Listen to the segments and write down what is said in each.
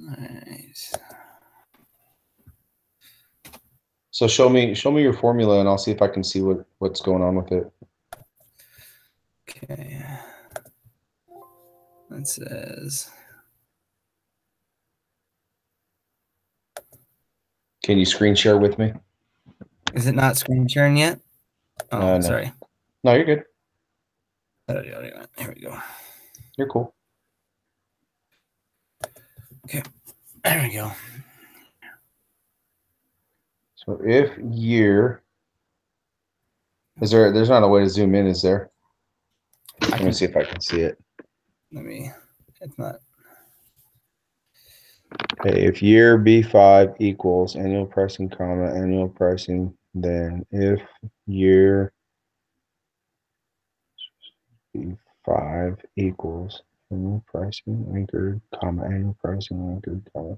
All right. So show me your formula and I'll see if I can see what's going on with it. Okay. That says. Can you screen share with me? Is it not screen sharing yet? Oh, No. sorry. No, you're good. Here we go. You're cool. Okay. There we go. So if year, there's not a way to zoom in, is there? Let me see if I can see it. It's not. Okay, if year B5 equals annual pricing, comma, annual pricing, then if year B5 equals annual pricing anchored, comma, annual pricing anchored, comma.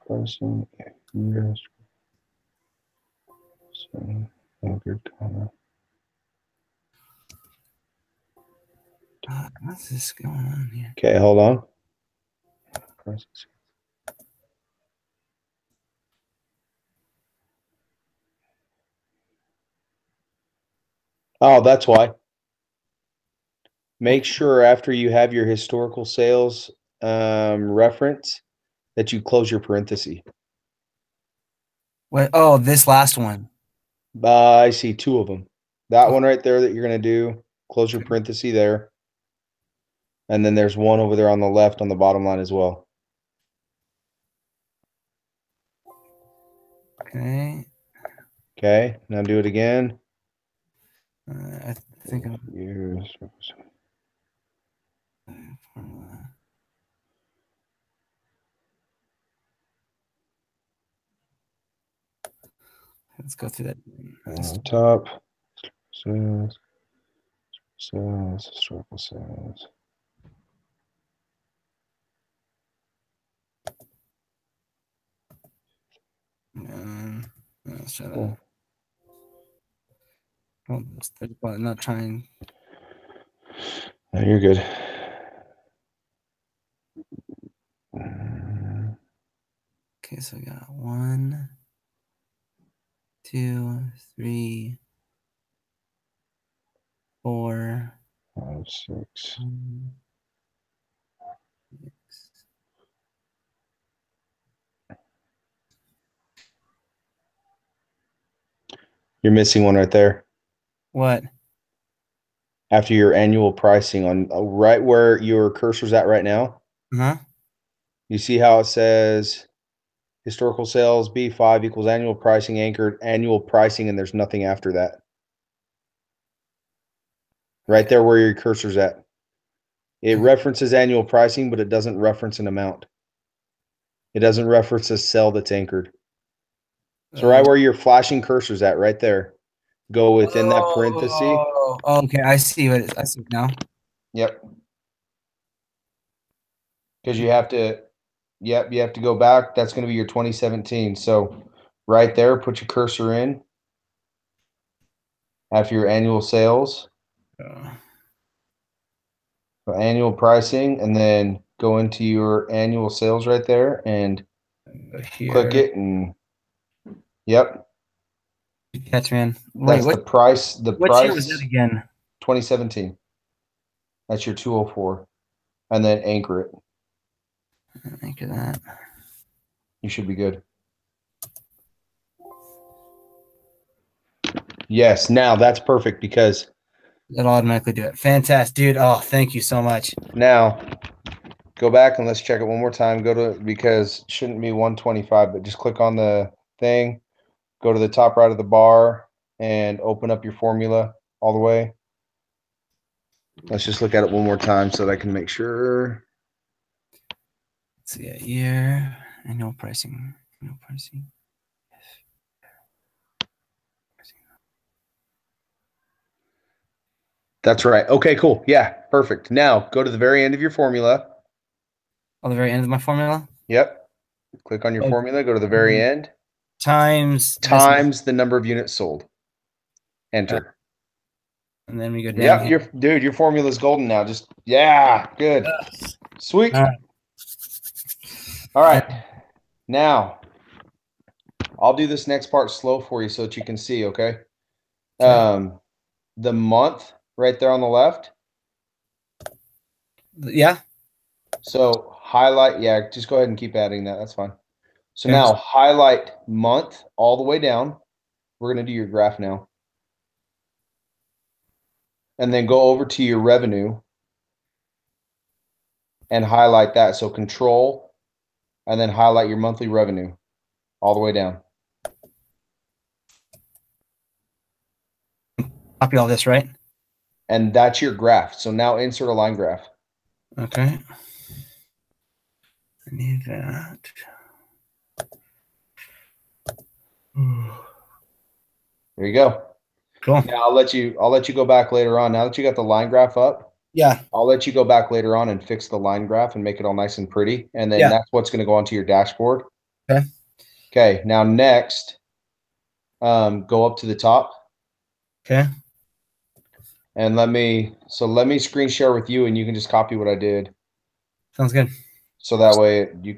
Pricing, years, anchored, comma. What's this going on here? Okay, hold on. Oh, that's why. Make sure after you have your historical sales reference that you close your parenthesis. What? Oh, this last one. I see two of them. That one right there that you're going to do, close your parenthesis there. And then there's one over there on the left on the bottom line as well. Okay. Okay, now do it again. I think I'm. Years. Let's go through that. On top, sales, historical sales. Let's try that. Oh, not trying. No, you're good. Okay, so we got 1, 2, 3, 4, 5, 6. You're missing one right there. What? After your annual pricing on right where your cursor's at right now. You see how it says historical sales B5 equals annual pricing anchored annual pricing, and there's nothing after that. Right there where your cursor's at. It references annual pricing, but it doesn't reference an amount. It doesn't reference a cell that's anchored. So right where your flashing cursor's at, right there, go within that parenthesis. Oh, okay. I see what I see now. Yep. Because you have to, you have to go back. That's going to be your 2017. So right there, put your cursor in after your annual sales. So annual pricing, and then go into your annual sales right there and click it, and yep. Catch, man. Wait, that's the price. What year was that again? 2017. That's your 204. And then anchor it. Anchor that. You should be good. Yes, now that's perfect because it'll automatically do it. Fantastic, dude. Oh, thank you so much. Now, go back and let's check it one more time. Go to, because it shouldn't be 125, but just click on the thing, go to the top right of the bar, and open up your formula all the way. Let's just look at it one more time so that I can make sure. Let's see, a year, annual pricing, That's right. Okay, cool. Yeah, perfect. Now go to the very end of your formula. Oh, the very end of my formula? Yep. Click on your formula, go to the very end. times the number of units sold. Enter. And then we go down. Yeah, your formula is golden now. Just good. Sweet. All right. Now, I'll do this next part slow for you so that you can see, okay? The month right there on the left. Yeah. So highlight, just go ahead and keep adding that. That's fine. So now highlight month all the way down. We're going to do your graph now. And then go over to your revenue and highlight that. So control and then highlight your monthly revenue all the way down. Copy all this, right? And that's your graph. So now insert a line graph. Okay. I need that. There you go. Cool. Now I'll let you go back later on. Now that you got the line graph up, I'll let you go back later on and fix the line graph and make it all nice and pretty. And then that's what's going to go onto your dashboard. Okay. Okay. Now next, go up to the top. Okay. And let me screen share with you and you can just copy what I did. Sounds good. So that way you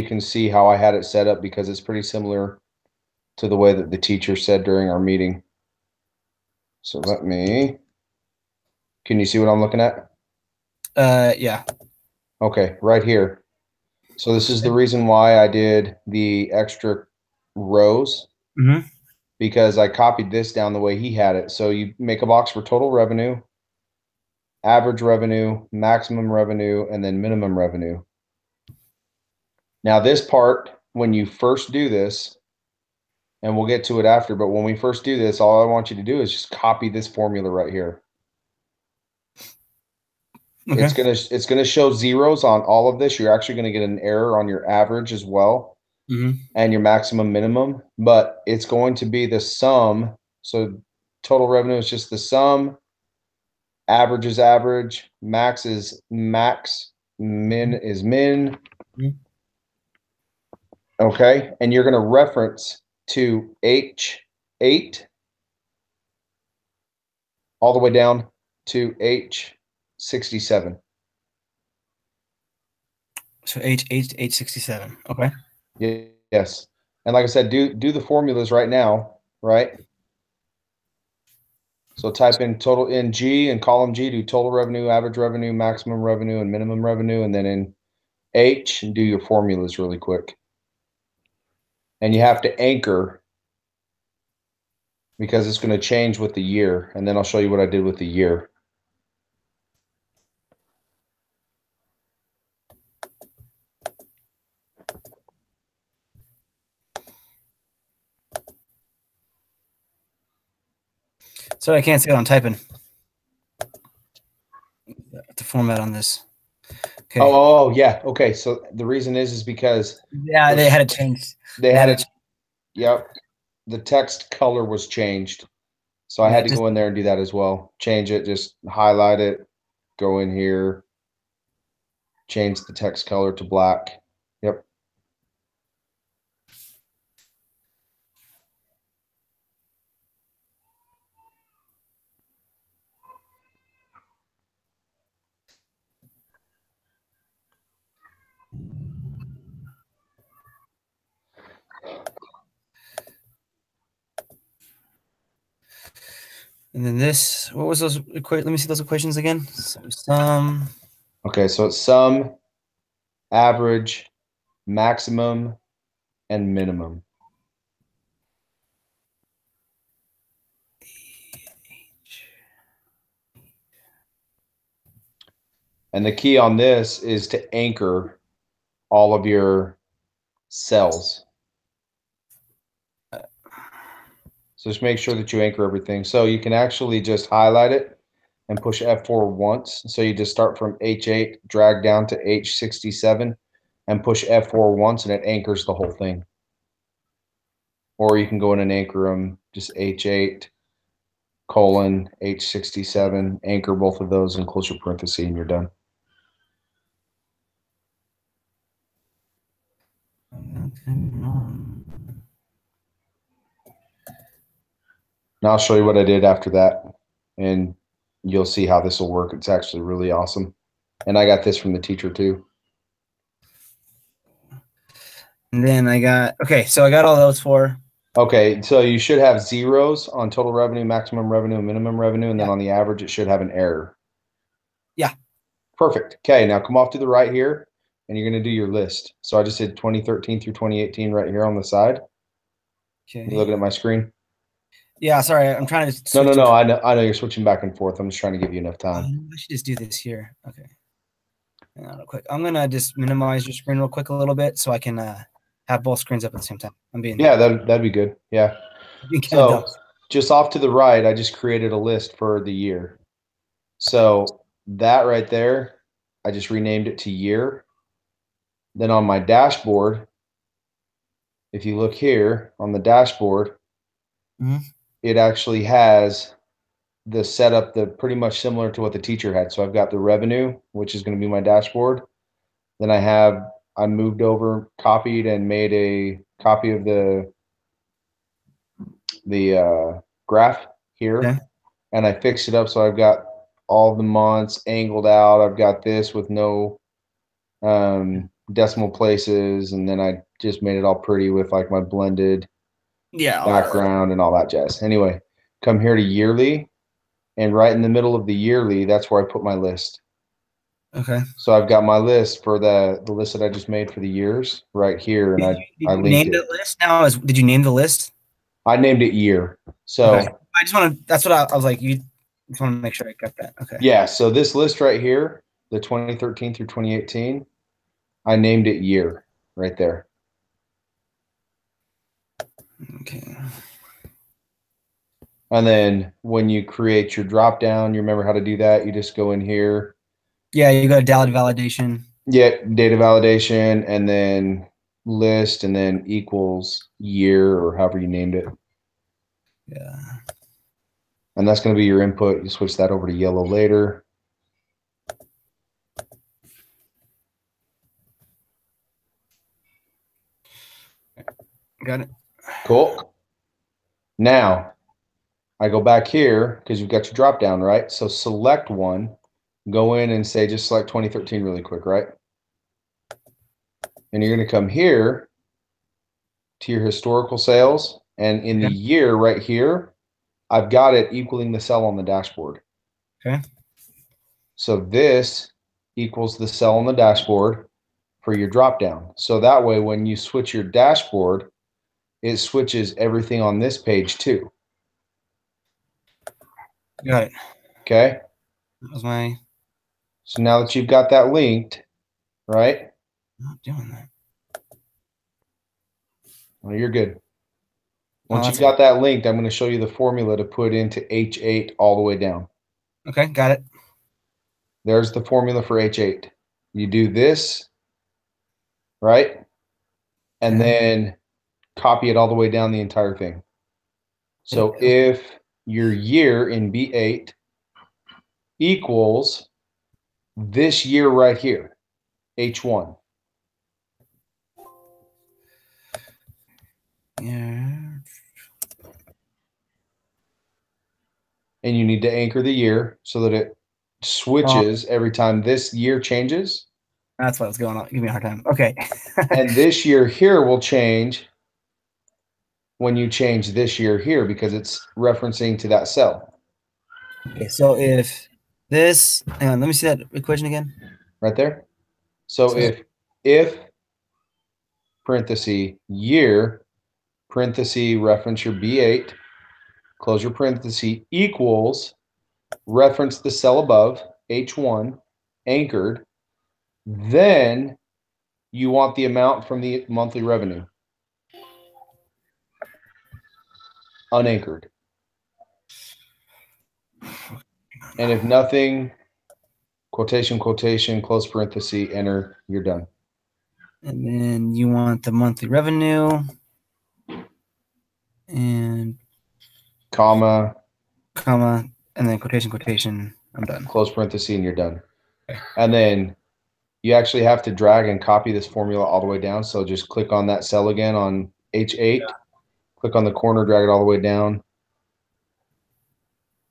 can see how I had it set up, because it's pretty similar to the way that the teacher said during our meeting. So can you see what I'm looking at? Yeah. Okay, right here. So this is the reason why I did the extra rows, because I copied this down the way he had it. So you make a box for total revenue, average revenue, maximum revenue, and then minimum revenue. Now this part, when you first do this, and we'll get to it after, but when we first do this, all I want you to do is just copy this formula right here. Okay. It's gonna show zeros on all of this. You're actually gonna get an error on your average as well, and your maximum minimum, but it's going to be the sum. So total revenue is just the sum, average is average, max is max, min is min. Okay, and you're gonna reference to H8 all the way down to H67. So H67. Okay. Yes. And like I said, do the formulas right now, right? So type in total in G, and column G, do total revenue, average revenue, maximum revenue, and minimum revenue, and then in H, and do your formulas really quick. And you have to anchor, because it's going to change with the year. And then I'll show you what I did with the year. So I can't see what I'm typing. The format on this. Okay. Oh, yeah. Okay. So the reason is because they had to change. They had it. Yep. The text color was changed. So I had to go in there and do that as well. Change it, just highlight it, go in here, change the text color to black. Yep. And then this, what was those? Let me see those equations again. So sum. Okay, so it's sum, average, maximum, and minimum. And the key on this is to anchor all of your cells. So just make sure that you anchor everything. So you can actually just highlight it and push F4 once. So you just start from H8, drag down to H67, and push F4 once, and it anchors the whole thing. Or you can go in and anchor them, just H8, colon, H67, anchor both of those and close your parenthesis, and you're done. Now I'll show you what I did after that, and you'll see how this will work. It's actually really awesome. And I got this from the teacher too. And then I got, okay, so I got all those four. Okay, so you should have zeros on total revenue, maximum revenue, and minimum revenue, and then Yeah. on the average, it should have an error. Yeah. Perfect. Okay, now come off to the right here, and you're going to do your list. So I just did 2013 through 2018 right here on the side. Okay. You looking at my screen? Yeah, sorry, I'm trying to No, no, switch no. I know you're switching back and forth. I'm just trying to give you enough time. I should just do this here. Okay. Hang on real quick. I'm gonna just minimize your screen real quick a little bit so I can have both screens up at the same time. I'm being Yeah, that'd be good. Yeah. being kind of So dumb. just off to the right, I just created a list for the year. So that right there, I just renamed it to year. Then on my dashboard, if you look here on the dashboard, it actually has the setup that pretty much similar to what the teacher had. So I've got the revenue, which is going to be my dashboard. Then I moved over, copied, and made a copy of the graph here. Okay. And I fixed it up so I've got all the months angled out. I've got this with no decimal places, and then I just made it all pretty with like my blended background and all that jazz. Anyway, come here to yearly, and right in the middle of the yearly, that's where I put my list. Okay. So I've got my list for the list that I just made for the years right here, and I linked name it. the list now? Did you name the list? I named it year. So okay. I just want to. That's what I was like. You just want to make sure I got that. Okay. Yeah. So this list right here, the 2013 through 2018, I named it year right there. Okay. And then when you create your drop down, you remember how to do that? You just go in here. Yeah, you go to data validation. Yeah, data validation, and then list, and then equals year, or however you named it. Yeah. And that's going to be your input. You switch that over to yellow later. Got it. Cool. Now I go back here because you've got your drop down, right? So select one, go in and say, just select 2013 really quick, right? And you're going to come here to your historical sales. And in the year right here, I've got it equaling the cell on the dashboard. Okay. So this equals the cell on the dashboard for your drop down. So that way, when you switch your dashboard, it switches everything on this page too. Got it. Okay. That was my. So now that you've got that linked, right? Not doing that. Well, you're good. Once you've got that linked, I'm going to show you the formula to put into H8 all the way down. Okay, got it. There's the formula for H8. You do this, right? And then copy it all the way down the entire thing. So if your year in B8 equals this year right here, H1. Yeah. And you need to anchor the year so that it switches every time this year changes. That's what's going on. Give me a hard time. Okay. And this year here will change when you change this year here because it's referencing to that cell. Okay, so if this, hang on, let me see that equation again. Right there. So if parenthesis year, parenthesis reference your B8, close your parenthesis, equals, reference the cell above, H1, anchored, then you want the amount from the monthly revenue. Unanchored. And if nothing, quotation, quotation, close parenthesis, enter, you're done. And then you want the monthly revenue and comma, and then quotation, quotation. I'm done. Close parenthesis, and you're done. Okay. And then you actually have to drag and copy this formula all the way down. So just click on that cell again on H8, click on the corner, drag it all the way down.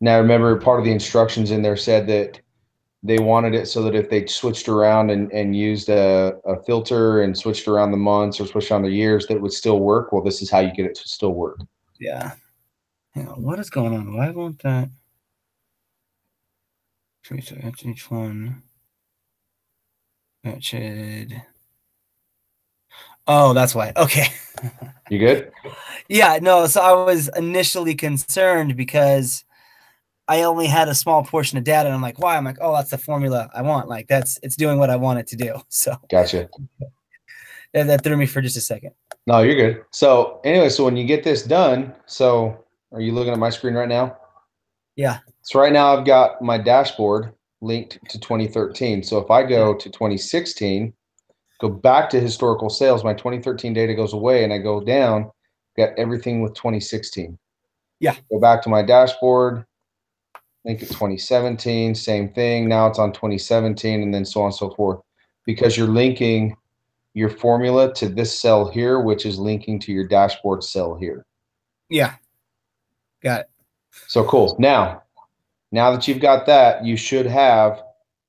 Now remember, part of the instructions in there said that they wanted it so that if they switched around and used a filter and switched around the months or switched on the years, that it would still work. Well, this is how you get it to still work. Yeah. Hang on, what is going on? Why won't that? So after each one, that should. Oh, that's why. Okay. You good? Yeah, no. So I was initially concerned because I only had a small portion of data, and I'm like, why? I'm like, oh, that's the formula I want. Like it's doing what I want it to do. So Gotcha. That threw me for just a second. No, you're good. So anyway, so when you get this done, so are you looking at my screen right now? Yeah. So right now I've got my dashboard linked to 2013. So if I go to 2016, go back to historical sales, my 2013 data goes away and I go down, got everything with 2016. Yeah. Go back to my dashboard, link it 2017, same thing. Now it's on 2017 and then so on and so forth, because you're linking your formula to this cell here, which is linking to your dashboard cell here. Yeah. Got it. So cool. Now that you've got that, you should have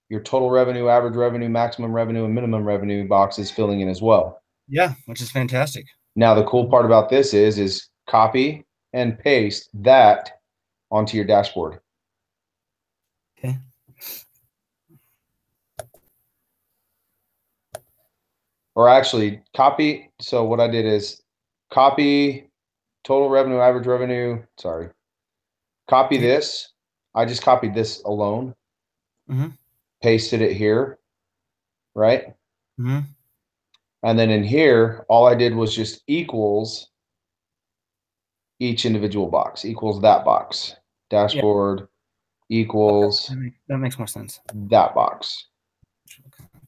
your total revenue, average revenue, maximum revenue, and minimum revenue boxes filling in as well. Yeah, which is fantastic. Now, the cool part about this is copy and paste that onto your dashboard. Okay. Or actually copy. So what I did is copy total revenue, average revenue. Sorry. Copy this. I just copied this alone. Pasted it here. Right? And then in here, all I did was just equals each individual box, equals that box. Dashboard equals. That makes more sense. That box.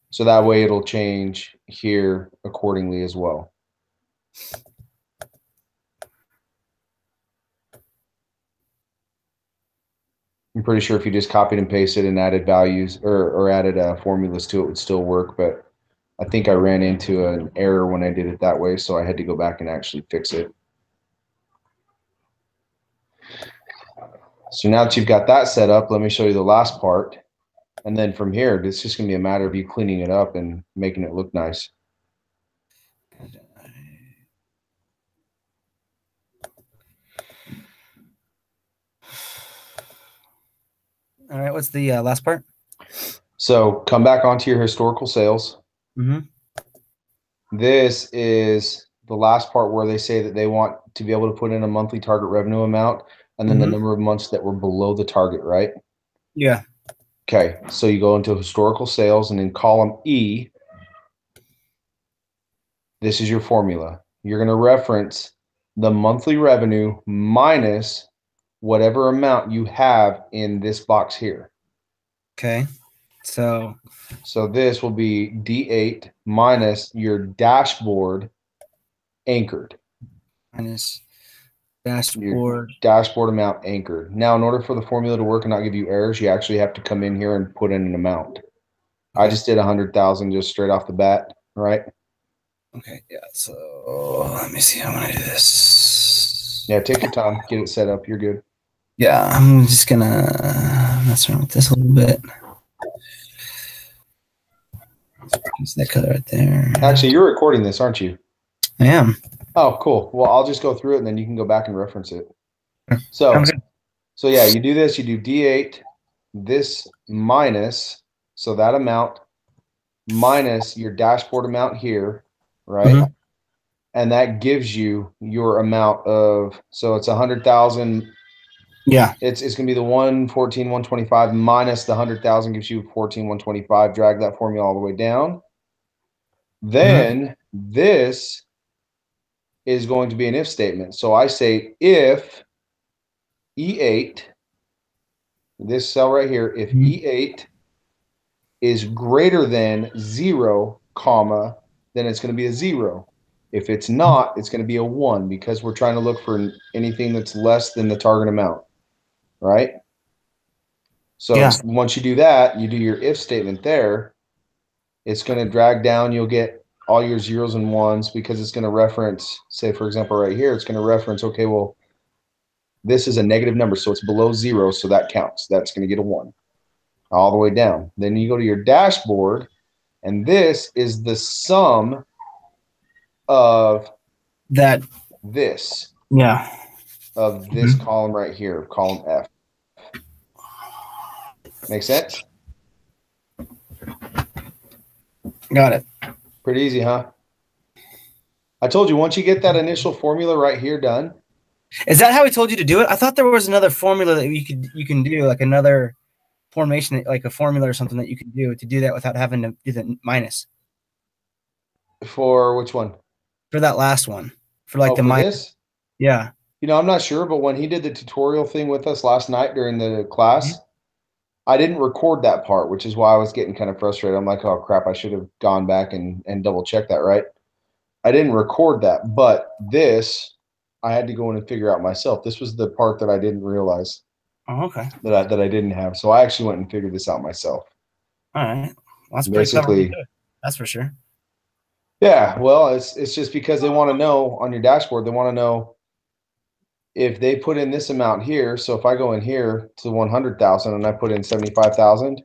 So that way it'll change here accordingly as well. I'm pretty sure if you just copied and pasted and added values or added formulas to it, would still work. But I think I ran into an error when I did it that way, so I had to go back and actually fix it. So now that you've got that set up, let me show you the last part. And then from here, it's just going to be a matter of you cleaning it up and making it look nice. All right, what's the last part? So come back onto your historical sales. This is the last part where they say that they want to be able to put in a monthly target revenue amount and then the number of months that were below the target, right? Yeah. Okay, so you go into historical sales and in column E, this is your formula. You're going to reference the monthly revenue minus whatever amount you have in this box here. Okay. So this will be D8 minus your dashboard anchored. Minus dashboard. Your dashboard amount anchored. Now, in order for the formula to work and not give you errors, you actually have to come in here and put in an amount. Okay. I just did 100,000 just straight off the bat, right? Okay, yeah. So let me see how I do this. Yeah, take your time, get it set up. You're good. Yeah, I'm just gonna mess around with this a little bit. Use that color right there. Actually, you're recording this, aren't you? I am. Oh, cool. Well, I'll just go through it and then you can go back and reference it. So yeah, you do this, you do D8, this minus, so that amount minus your dashboard amount here, right? And that gives you your amount of, so it's 100,000. Yeah. It's going to be the 114, 125 minus the 100,000 gives you 14,125. Drag that formula all the way down. Then this is going to be an if statement. So I say if E8, this cell right here, if E8 is greater than 0, comma, then it's going to be a 0. If it's not, it's going to be a 1 because we're trying to look for anything that's less than the target amount, right? So once you do that, you do your if statement there, It's going to drag down. You'll get all your zeros and ones because it's going to reference, say, for example, right here, it's going to reference, okay, well, this is a negative number, so it's below zero, so that counts. That's going to get a 1 all the way down. Then you go to your dashboard, and this is the sum of That. this, Yeah. of this column right here, column F. Make sense? Got it. Pretty easy, huh? I told you, once you get that initial formula right here done. Is that how he told you to do it? I thought there was another formula that you can do, like another formation, like a formula or something that you can do to do that without having to do the minus. For which one? For that last one. For like the minus. This? Yeah. You know, I'm not sure, but when he did the tutorial thing with us last night during the class, I didn't record that part, which is why I was getting kind of frustrated. I'm like, oh crap, I should have gone back and double checked that, right? I didn't record that, but this I had to go in and figure out myself. This was the part that I didn't realize. Oh, okay. That I didn't have. So I actually went and figured this out myself. All right. Well, that's basically pretty that's for sure. Yeah, well, it's just because they want to know on your dashboard, they want to know if they put in this amount here. So if I go in here to 100,000 and I put in 75,000,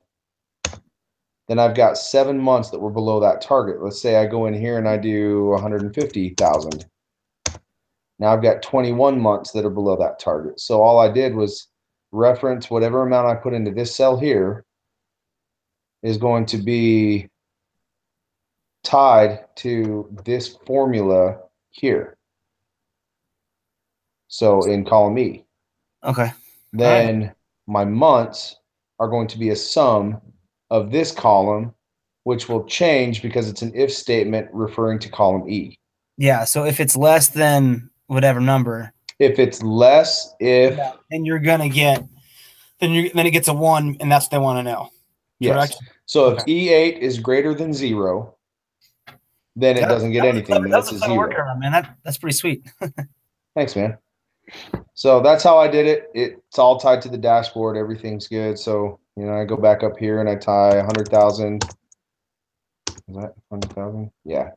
then I've got 7 months that were below that target. Let's say I go in here and I do 150,000. Now I've got 21 months that are below that target. So all I did was reference whatever amount I put into this cell here is going to be tied to this formula here. So in column E. Okay. Then my months are going to be a sum of this column, which will change because it's an if statement referring to column E. Yeah. So if it's less than whatever number. If it's less, then you're gonna get then it gets a 1, and that's what they want to know. Yes. Correct? So if E8 is greater than 0, then it doesn't get anything. Then it's a 0. Workaround, man. That's pretty sweet. Thanks, man. So that's how I did it. It's all tied to the dashboard. Everything's good. So, you know, I go back up here and I tie 100,000. Is that 100,000? Yeah.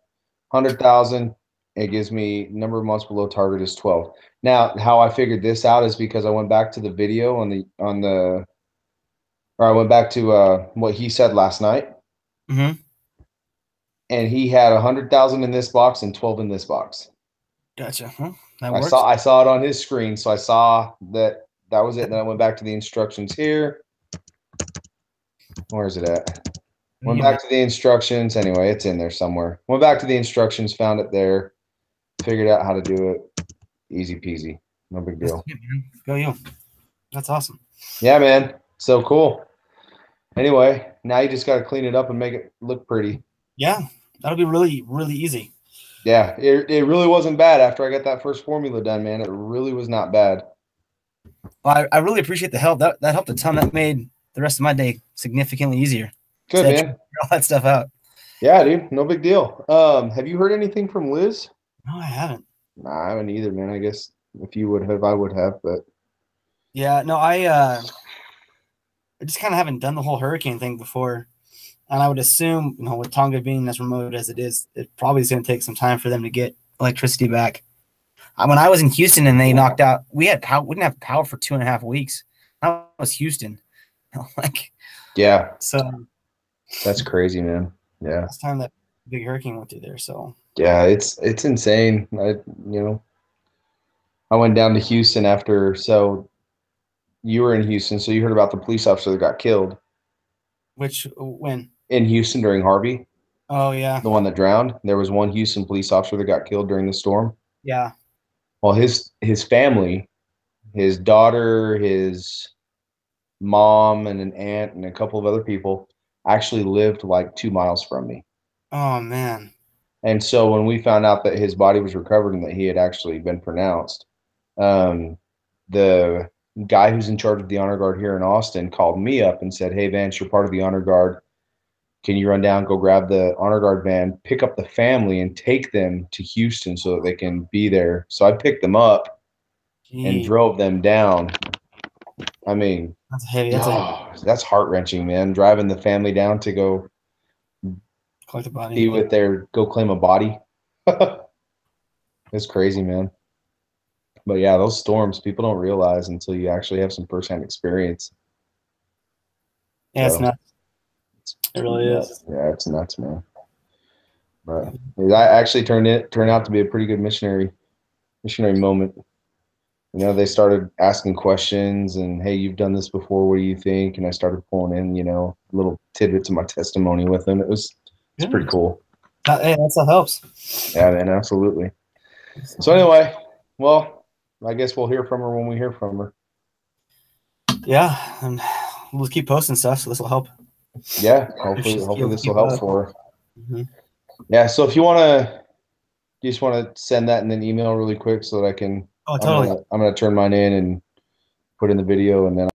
100,000. It gives me number of months below target is 12. Now, how I figured this out is because I went back to the video or I went back to what he said last night. Mm-hmm. And he had 100,000 in this box and 12 in this box. Gotcha. Huh? I saw it on his screen, so I saw that was it. And then I went back to the instructions here. Where is it at? Went back to the instructions. Anyway, it's in there somewhere. Went back to the instructions, found it there, figured out how to do it. Easy peasy. No big deal. Go you. That's awesome. Yeah, man. So cool. Anyway, now you just got to clean it up and make it look pretty. Yeah, that'll be really, really easy. Yeah, it really wasn't bad after I got that first formula done, man. It really was not bad. Well, I really appreciate the help. That helped a ton. That made the rest of my day significantly easier. Good, man. All that stuff out. Yeah, dude. No big deal. Have you heard anything from Liz? No, I haven't. Nah, I haven't either, man. I guess if you would have, I would have, but yeah, no, I just kind of haven't done the whole hurricane thing before. And I would assume, you know, with Tonga being as remote as it is, it probably is going to take some time for them to get electricity back. When I was in Houston and they knocked out, we didn't have power for 2.5 weeks. That was Houston. Yeah. So that's crazy, man. Yeah. Last time that big hurricane went through there. So yeah, it's insane. I went down to Houston after. So you were in Houston, so you heard about the police officer that got killed. When? In Houston during Harvey. Oh, yeah. The one that drowned. There was one Houston police officer that got killed during the storm. Yeah. Well, his family, his daughter, his mom, and an aunt, and a couple of other people actually lived like 2 miles from me. Oh, man. And so when we found out that his body was recovered and that he had actually been pronounced, the guy who's in charge of the honor guard here in Austin called me up and said, "Hey, Vance, you're part of the honor guard. Can you run down, go grab the honor guard van, pick up the family, and take them to Houston so that they can be there?" So I picked them up and drove them down. I mean, that's heavy. That's heart-wrenching, man. Driving the family down to go collect a body. Be with their go claim a body. It's crazy, man. But yeah, those storms people don't realize until you actually have some firsthand experience. Yeah, So, it's nuts. It really is. Yeah, it's nuts, man. But I actually turned out to be a pretty good missionary moment. You know, they started asking questions and, hey, you've done this before. What do you think? And I started pulling in, you know, little tidbits of my testimony with them. It's pretty cool. Hey, that stuff helps. Yeah, man, absolutely. So anyway, well, I guess we'll hear from her when we hear from her. Yeah, and we'll keep posting stuff, so this will help. Yeah, hopefully this will help for her. Mm-hmm. Yeah, so if you just want to send that in an email really quick so that I can. Oh, totally. I'm gonna turn mine in and put in the video, and then